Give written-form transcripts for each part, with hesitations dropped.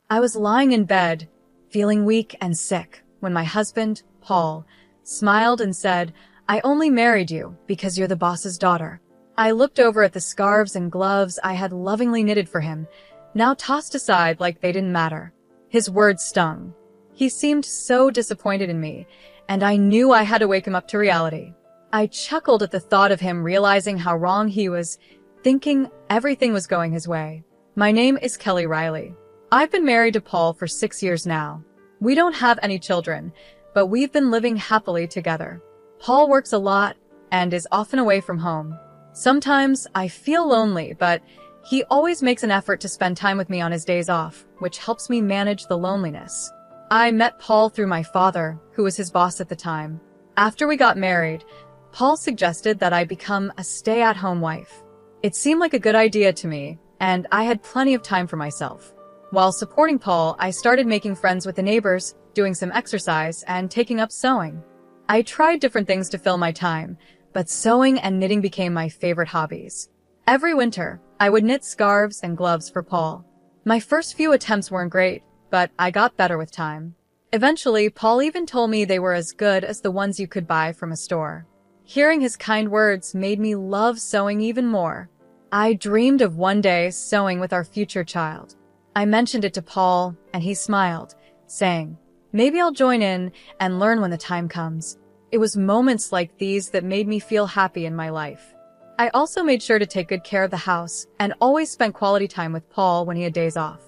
I was lying in bed, feeling weak and sick, when my husband, Paul, smiled and said, "I only married you because you're the boss's daughter." I looked over at the scarves and gloves I had lovingly knitted for him, now tossed aside like they didn't matter. His words stung. He seemed so disappointed in me, and I knew I had to wake him up to reality. I chuckled at the thought of him realizing how wrong he was, thinking everything was going his way. My name is Kelly Riley. I've been married to Paul for 6 years now. We don't have any children, but we've been living happily together. Paul works a lot and is often away from home. Sometimes I feel lonely, but he always makes an effort to spend time with me on his days off, which helps me manage the loneliness. I met Paul through my father, who was his boss at the time. After we got married, Paul suggested that I become a stay-at-home wife. It seemed like a good idea to me, and I had plenty of time for myself. While supporting Paul, I started making friends with the neighbors, doing some exercise, and taking up sewing. I tried different things to fill my time, but sewing and knitting became my favorite hobbies. Every winter, I would knit scarves and gloves for Paul. My first few attempts weren't great, but I got better with time. Eventually, Paul even told me they were as good as the ones you could buy from a store. Hearing his kind words made me love sewing even more. I dreamed of one day sewing with our future child. I mentioned it to Paul, and he smiled, saying, "Maybe I'll join in and learn when the time comes." It was moments like these that made me feel happy in my life. I also made sure to take good care of the house and always spent quality time with Paul when he had days off.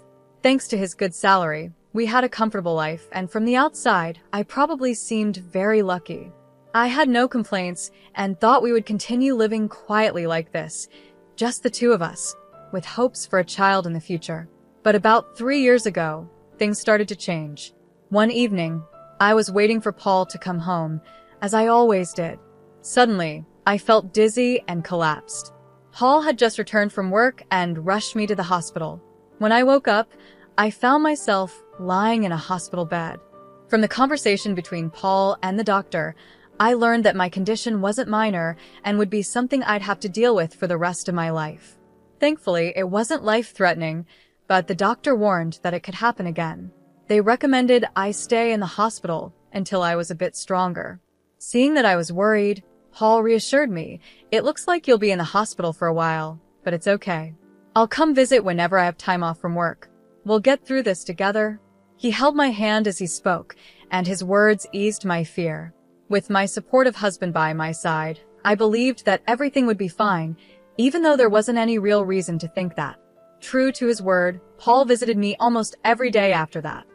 Thanks to his good salary, we had a comfortable life, and from the outside, I probably seemed very lucky. I had no complaints and thought we would continue living quietly like this, just the two of us, with hopes for a child in the future. But about 3 years ago, things started to change. One evening, I was waiting for Paul to come home, as I always did. Suddenly, I felt dizzy and collapsed. Paul had just returned from work and rushed me to the hospital. When I woke up, I found myself lying in a hospital bed. From the conversation between Paul and the doctor, I learned that my condition wasn't minor and would be something I'd have to deal with for the rest of my life. Thankfully, it wasn't life-threatening, but the doctor warned that it could happen again. They recommended I stay in the hospital until I was a bit stronger. Seeing that I was worried, Paul reassured me, "It looks like you'll be in the hospital for a while, but it's okay. I'll come visit whenever I have time off from work. We'll get through this together." He held my hand as he spoke, and his words eased my fear. With my supportive husband by my side, I believed that everything would be fine, even though there wasn't any real reason to think that. True to his word, Paul visited me almost every day after that.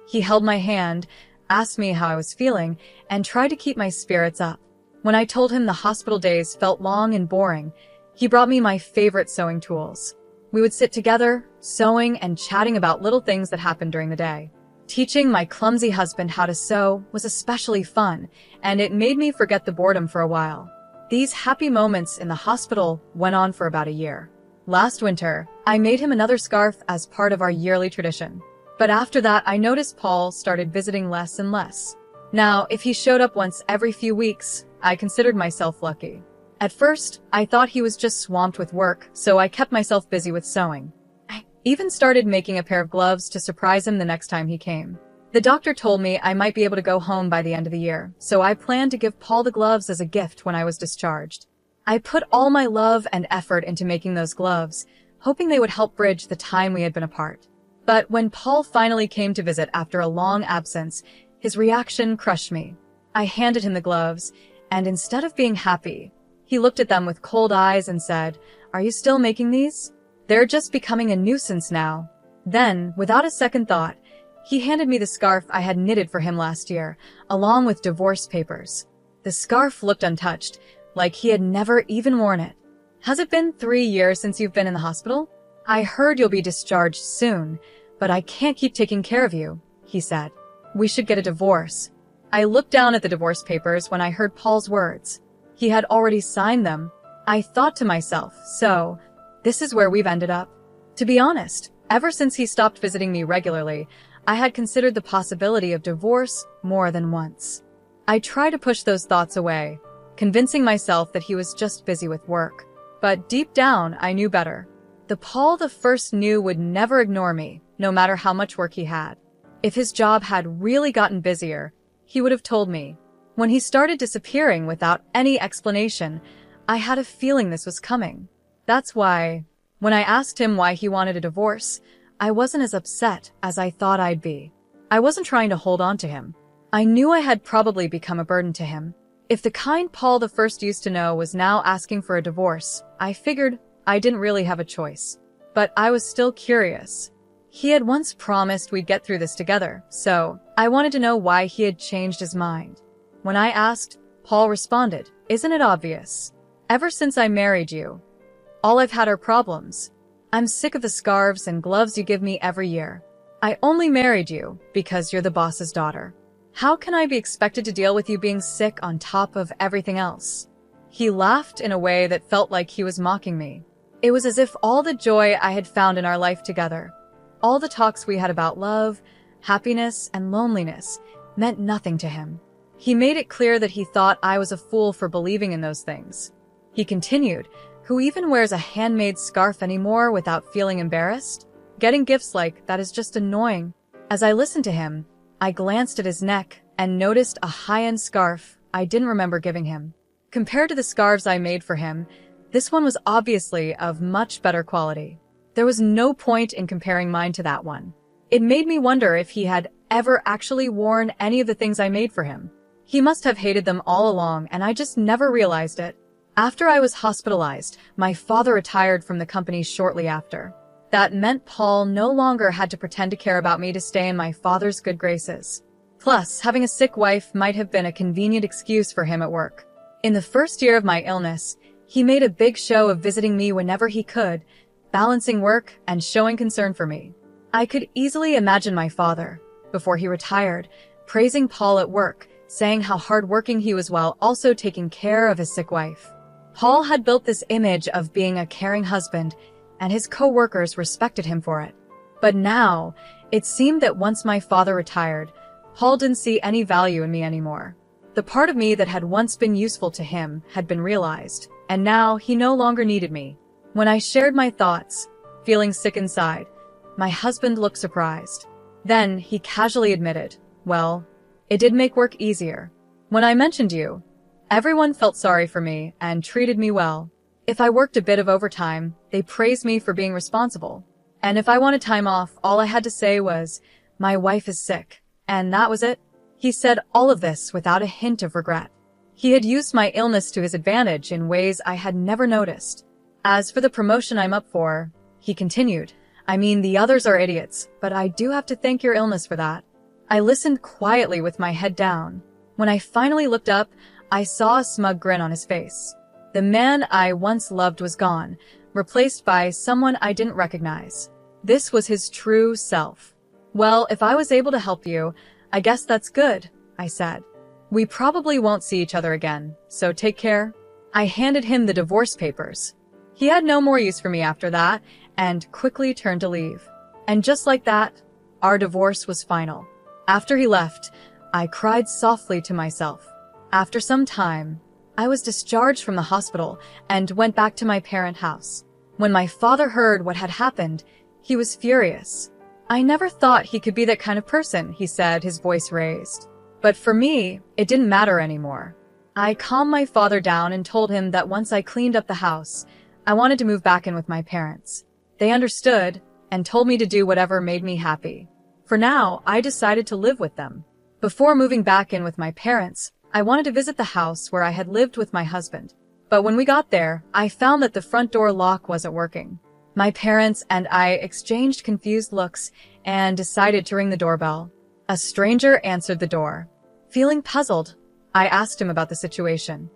He held my hand, asked me how I was feeling, and tried to keep my spirits up. When I told him the hospital days felt long and boring, he brought me my favorite sewing tools. We would sit together, sewing and chatting about little things that happened during the day. Teaching my clumsy husband how to sew was especially fun, and it made me forget the boredom for a while. These happy moments in the hospital went on for about a year. Last winter, I made him another scarf as part of our yearly tradition. But after that, I noticed Paul started visiting less and less. Now, if he showed up once every few weeks, I considered myself lucky. At first, I thought he was just swamped with work, so I kept myself busy with sewing. I even started making a pair of gloves to surprise him the next time he came. The doctor told me I might be able to go home by the end of the year, so I planned to give Paul the gloves as a gift when I was discharged. I put all my love and effort into making those gloves, hoping they would help bridge the time we had been apart. But when Paul finally came to visit after a long absence, his reaction crushed me. I handed him the gloves, and instead of being happy, he looked at them with cold eyes and said, "Are you still making these? They're just becoming a nuisance now." Then, without a second thought, he handed me the scarf I had knitted for him last year, along with divorce papers. The scarf looked untouched, like he had never even worn it. "Has it been 3 years since you've been in the hospital? I heard you'll be discharged soon, but I can't keep taking care of you," he said. "We should get a divorce." I looked down at the divorce papers when I heard Paul's words. He had already signed them. I thought to myself, so, this is where we've ended up. To be honest, ever since he stopped visiting me regularly, I had considered the possibility of divorce more than once. I tried to push those thoughts away, convincing myself that he was just busy with work. But deep down, I knew better. The Paul the first knew would never ignore me, no matter how much work he had. If his job had really gotten busier, he would have told me. When he started disappearing without any explanation, I had a feeling this was coming. That's why, when I asked him why he wanted a divorce, I wasn't as upset as I thought I'd be. I wasn't trying to hold on to him. I knew I had probably become a burden to him. If the kind Paul the First used to know was now asking for a divorce, I figured I didn't really have a choice. But I was still curious. He had once promised we'd get through this together, so I wanted to know why he had changed his mind. When I asked, Paul responded, "Isn't it obvious? Ever since I married you, all I've had are problems. I'm sick of the scarves and gloves you give me every year. I only married you because you're the boss's daughter. How can I be expected to deal with you being sick on top of everything else?" He laughed in a way that felt like he was mocking me. It was as if all the joy I had found in our life together, all the talks we had about love, happiness, and loneliness, meant nothing to him. He made it clear that he thought I was a fool for believing in those things. He continued, "Who even wears a handmade scarf anymore without feeling embarrassed? Getting gifts like that is just annoying." As I listened to him, I glanced at his neck and noticed a high-end scarf I didn't remember giving him. Compared to the scarves I made for him, this one was obviously of much better quality. There was no point in comparing mine to that one. It made me wonder if he had ever actually worn any of the things I made for him. He must have hated them all along, and I just never realized it. After I was hospitalized, my father retired from the company shortly after. That meant Paul no longer had to pretend to care about me to stay in my father's good graces. Plus, having a sick wife might have been a convenient excuse for him at work. In the first year of my illness, he made a big show of visiting me whenever he could, balancing work and showing concern for me. I could easily imagine my father, before he retired, praising Paul at work, saying how hardworking he was while also taking care of his sick wife. Paul had built this image of being a caring husband, and his co-workers respected him for it. But now, it seemed that once my father retired, Paul didn't see any value in me anymore. The part of me that had once been useful to him had been realized, and now he no longer needed me. When I shared my thoughts, feeling sick inside, my husband looked surprised. Then he casually admitted, "Well, it did make work easier. When I mentioned you, everyone felt sorry for me and treated me well. If I worked a bit of overtime, they praised me for being responsible. And if I wanted time off, all I had to say was, 'My wife is sick.' And that was it." He said all of this without a hint of regret. He had used my illness to his advantage in ways I had never noticed. "As for the promotion I'm up for," he continued, "I mean, the others are idiots, but I do have to thank your illness for that." I listened quietly with my head down. When I finally looked up, I saw a smug grin on his face. The man I once loved was gone, replaced by someone I didn't recognize. This was his true self. "Well, if I was able to help you, I guess that's good," I said. "We probably won't see each other again, so take care." I handed him the divorce papers. He had no more use for me after that, and quickly turned to leave. And just like that, our divorce was final. After he left, I cried softly to myself. After some time, I was discharged from the hospital and went back to my parent house. When my father heard what had happened, he was furious. "I never thought he could be that kind of person," he said, his voice raised. But for me, it didn't matter anymore. I calmed my father down and told him that once I cleaned up the house, I wanted to move back in with my parents. They understood and told me to do whatever made me happy. For now, I decided to live with them. Before moving back in with my parents, I wanted to visit the house where I had lived with my husband. But when we got there, I found that the front door lock wasn't working. My parents and I exchanged confused looks and decided to ring the doorbell. A stranger answered the door. Feeling puzzled, I asked him about the situation.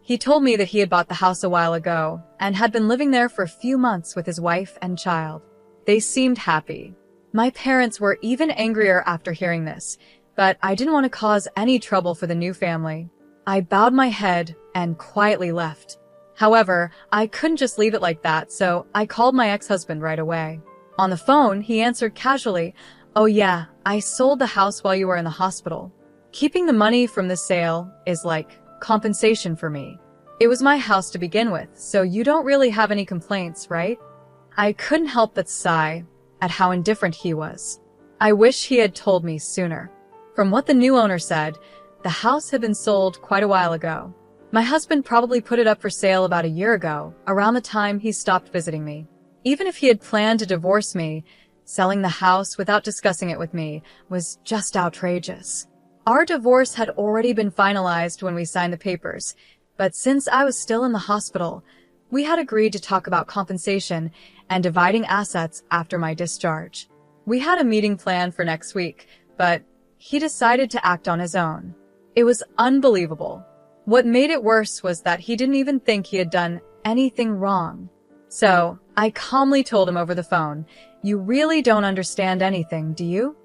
He told me that he had bought the house a while ago and had been living there for a few months with his wife and child. They seemed happy. My parents were even angrier after hearing this, but I didn't want to cause any trouble for the new family. I bowed my head and quietly left. However, I couldn't just leave it like that, so I called my ex-husband right away. On the phone, he answered casually, "Oh yeah, I sold the house while you were in the hospital. Keeping the money from the sale is like compensation for me. It was my house to begin with, so you don't really have any complaints, right?" I couldn't help but sigh, at how indifferent he was. I wish he had told me sooner. From what the new owner said, the house had been sold quite a while ago. My husband probably put it up for sale about a year ago, around the time he stopped visiting me. Even if he had planned to divorce me, selling the house without discussing it with me was just outrageous. Our divorce had already been finalized when we signed the papers, but since I was still in the hospital, we had agreed to talk about compensation and dividing assets after my discharge. We had a meeting planned for next week, but he decided to act on his own. It was unbelievable. What made it worse was that he didn't even think he had done anything wrong. So, I calmly told him over the phone, "You really don't understand anything, do you?"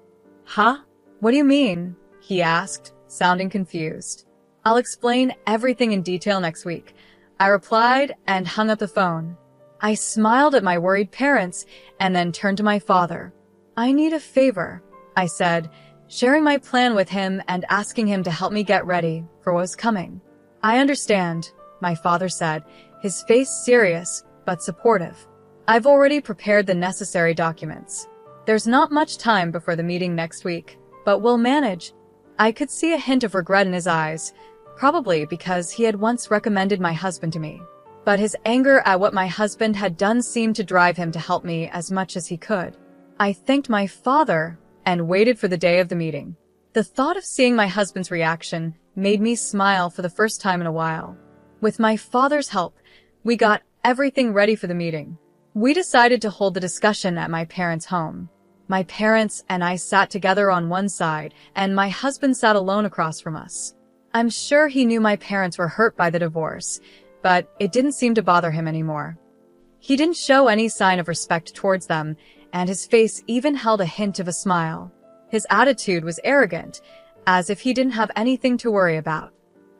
"Huh? What do you mean?" he asked, sounding confused. "I'll explain everything in detail next week," I replied and hung up the phone. I smiled at my worried parents and then turned to my father. "I need a favor," I said, sharing my plan with him and asking him to help me get ready for what was coming. "I understand," my father said, his face serious but supportive. "I've already prepared the necessary documents. There's not much time before the meeting next week, but we'll manage." I could see a hint of regret in his eyes, probably because he had once recommended my husband to me. But his anger at what my husband had done seemed to drive him to help me as much as he could. I thanked my father and waited for the day of the meeting. The thought of seeing my husband's reaction made me smile for the first time in a while. With my father's help, we got everything ready for the meeting. We decided to hold the discussion at my parents' home. My parents and I sat together on one side, and my husband sat alone across from us. I'm sure he knew my parents were hurt by the divorce, but it didn't seem to bother him anymore. He didn't show any sign of respect towards them, and his face even held a hint of a smile. His attitude was arrogant, as if he didn't have anything to worry about.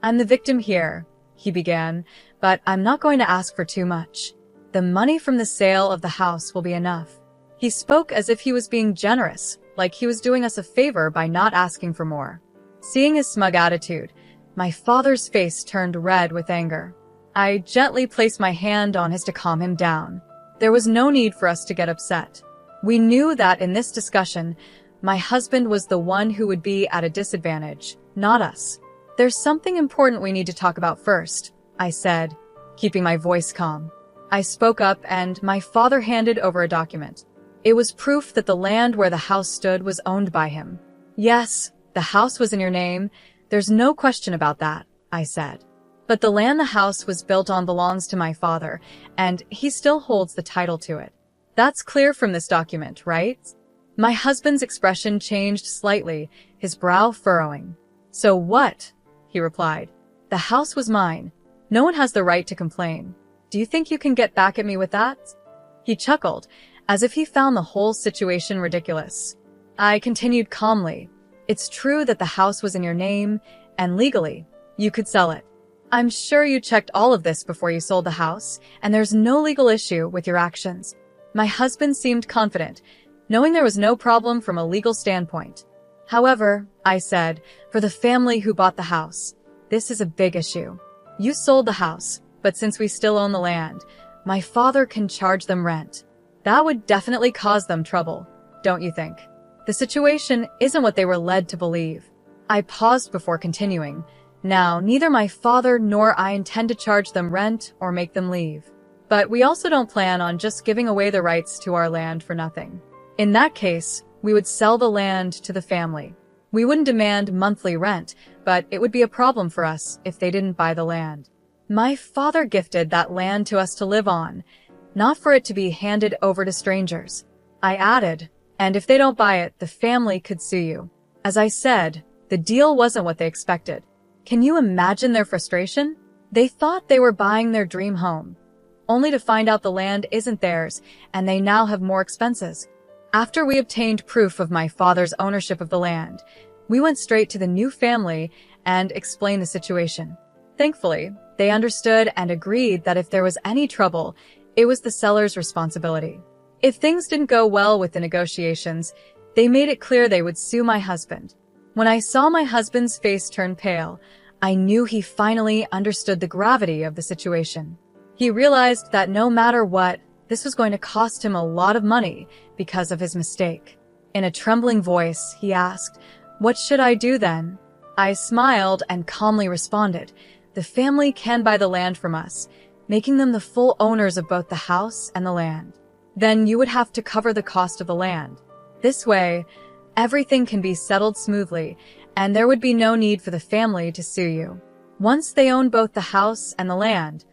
"I'm the victim here," he began, "but I'm not going to ask for too much. The money from the sale of the house will be enough." He spoke as if he was being generous, like he was doing us a favor by not asking for more. Seeing his smug attitude, my father's face turned red with anger. I gently placed my hand on his to calm him down. There was no need for us to get upset. We knew that in this discussion, my husband was the one who would be at a disadvantage, not us. "There's something important we need to talk about first," I said, keeping my voice calm. I spoke up and my father handed over a document. It was proof that the land where the house stood was owned by him. "Yes, the house was in your name. There's no question about that," I said. "But the land the house was built on belongs to my father, and he still holds the title to it. That's clear from this document, right?" My husband's expression changed slightly, his brow furrowing. "So what?" he replied. "The house was mine. No one has the right to complain. Do you think you can get back at me with that?" He chuckled, as if he found the whole situation ridiculous. I continued calmly. "It's true that the house was in your name, and legally, you could sell it. I'm sure you checked all of this before you sold the house, and there's no legal issue with your actions." My husband seemed confident, knowing there was no problem from a legal standpoint. "However," I said, "for the family who bought the house, this is a big issue. You sold the house, but since we still own the land, my father can charge them rent. That would definitely cause them trouble, don't you think? The situation isn't what they were led to believe." I paused before continuing. "Now, neither my father nor I intend to charge them rent or make them leave. But we also don't plan on just giving away the rights to our land for nothing. In that case, we would sell the land to the family. We wouldn't demand monthly rent, but it would be a problem for us if they didn't buy the land. My father gifted that land to us to live on, not for it to be handed over to strangers." I added, "And if they don't buy it, the family could sue you." As I said, the deal wasn't what they expected. Can you imagine their frustration? They thought they were buying their dream home, only to find out the land isn't theirs, and they now have more expenses. After we obtained proof of my father's ownership of the land, we went straight to the new family and explained the situation. Thankfully, they understood and agreed that if there was any trouble, it was the seller's responsibility. If things didn't go well with the negotiations, they made it clear they would sue my husband. When I saw my husband's face turn pale, I knew he finally understood the gravity of the situation. He realized that no matter what, this was going to cost him a lot of money because of his mistake. In a trembling voice, he asked, "What should I do then?" I smiled and calmly responded, "The family can buy the land from us, making them the full owners of both the house and the land. Then you would have to cover the cost of the land. This way, everything can be settled smoothly, and there would be no need for the family to sue you. Once they own both the house and the land,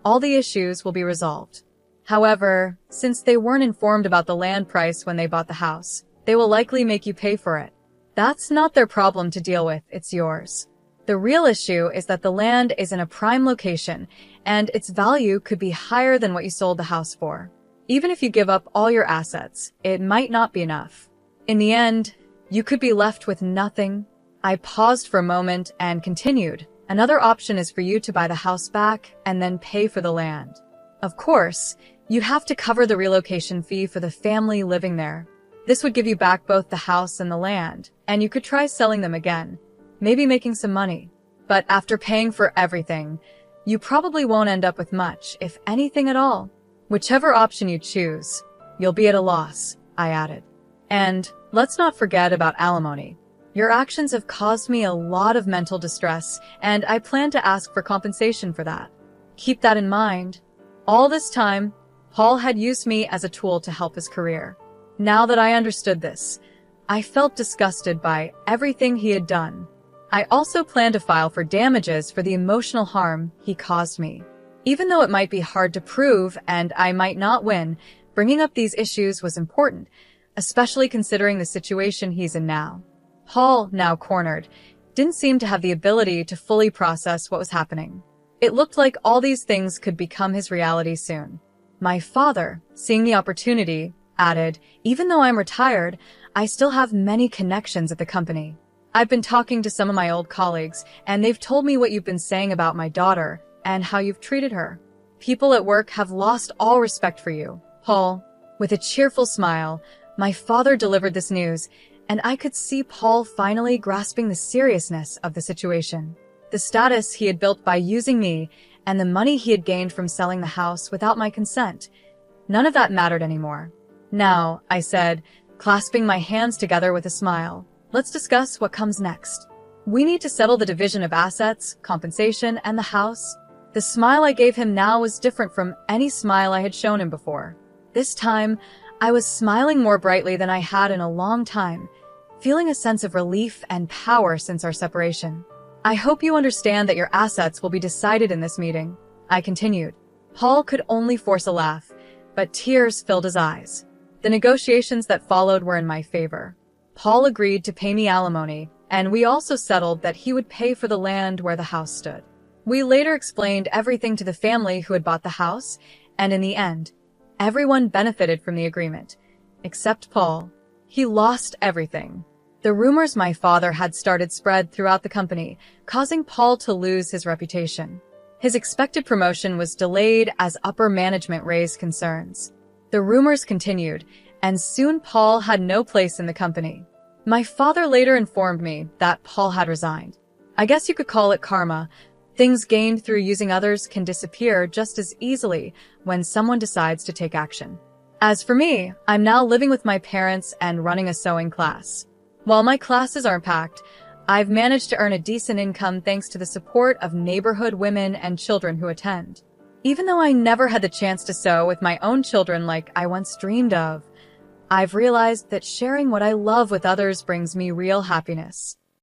all the issues will be resolved. However, since they weren't informed about the land price when they bought the house, they will likely make you pay for it. That's not their problem to deal with, it's yours. The real issue is that the land is in a prime location, and its value could be higher than what you sold the house for. Even if you give up all your assets, it might not be enough. In the end, you could be left with nothing." I paused for a moment and continued, "Another option is for you to buy the house back and then pay for the land. Of course, you have to cover the relocation fee for the family living there. This would give you back both the house and the land, and you could try selling them again, maybe making some money. But after paying for everything, you probably won't end up with much, if anything at all. Whichever option you choose, you'll be at a loss," I added. "And let's not forget about alimony. Your actions have caused me a lot of mental distress, and I plan to ask for compensation for that. Keep that in mind." All this time, Paul had used me as a tool to help his career. Now that I understood this, I felt disgusted by everything he had done. I also planned to file for damages for the emotional harm he caused me. Even though it might be hard to prove and I might not win, bringing up these issues was important, especially considering the situation he's in now. Paul, now cornered, didn't seem to have the ability to fully process what was happening. It looked like all these things could become his reality soon. My father, seeing the opportunity, added, "Even though I'm retired, I still have many connections at the company. I've been talking to some of my old colleagues, and they've told me what you've been saying about my daughter and how you've treated her. People at work have lost all respect for you, Paul." With a cheerful smile, my father delivered this news, and I could see Paul finally grasping the seriousness of the situation. The status he had built by using me, and the money he had gained from selling the house without my consent, none of that mattered anymore. "Now," I said, clasping my hands together with a smile, "let's discuss what comes next. We need to settle the division of assets, compensation, and the house." The smile I gave him now was different from any smile I had shown him before. This time, I was smiling more brightly than I had in a long time, feeling a sense of relief and power since our separation. "I hope you understand that your assets will be decided in this meeting," I continued. Paul could only force a laugh, but tears filled his eyes. The negotiations that followed were in my favor. Paul agreed to pay me alimony, and we also settled that he would pay for the land where the house stood. We later explained everything to the family who had bought the house, and in the end, everyone benefited from the agreement, except Paul. He lost everything. The rumors my father had started spread throughout the company, causing Paul to lose his reputation. His expected promotion was delayed as upper management raised concerns. The rumors continued, and soon Paul had no place in the company. My father later informed me that Paul had resigned. I guess you could call it karma. Things gained through using others can disappear just as easily when someone decides to take action. As for me, I'm now living with my parents and running a sewing class. While my classes aren't packed, I've managed to earn a decent income thanks to the support of neighborhood women and children who attend. Even though I never had the chance to sew with my own children like I once dreamed of, I've realized that sharing what I love with others brings me real happiness.